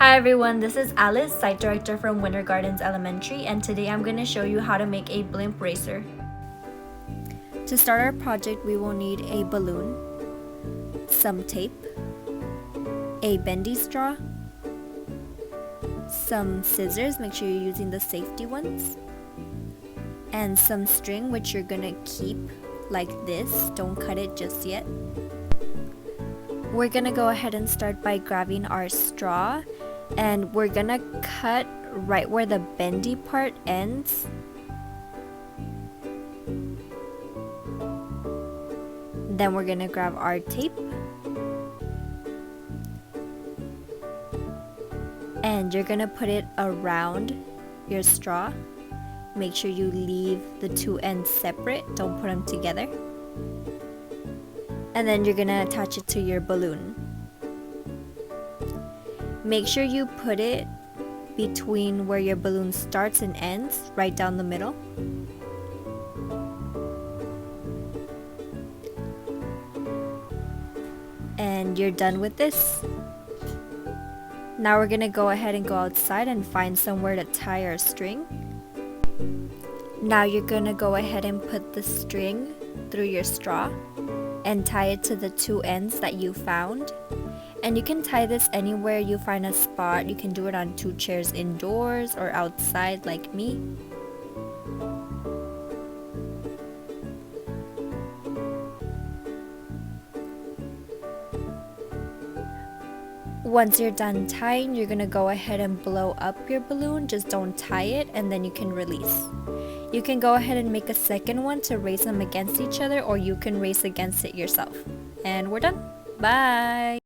Hi everyone, this is Alice, Site Director from Winter Gardens Elementary, and today I'm going to show you how to make a blimp racer. To start our project, we will need a balloon, some tape, a bendy straw, some scissors, make sure you're using the safety ones, and some string which you're going to keep like this, don't cut it just yet. We're going to go ahead and start by grabbing our straw, and we're going to cut right where the bendy part ends. Then we're going to grab our tape, and you're going to put it around your straw. Make sure you leave the two ends separate, don't put them together. And then you're going to attach it to your balloon. Make sure you put it between where your balloon starts and ends, right down the middle. And you're done with this. Now we're going to go ahead and go outside and find somewhere to tie our string. Now you're going to go ahead and put the string through your straw and tie it to the two ends that you found. And you can tie this anywhere you find a spot. You can do it on two chairs indoors or outside like me. Once you're done tying, you're gonna go ahead and blow up your balloon. Just don't tie it, and then you can release. You can go ahead and make a second one to race them against each other, or you can race against it yourself. And we're done. Bye!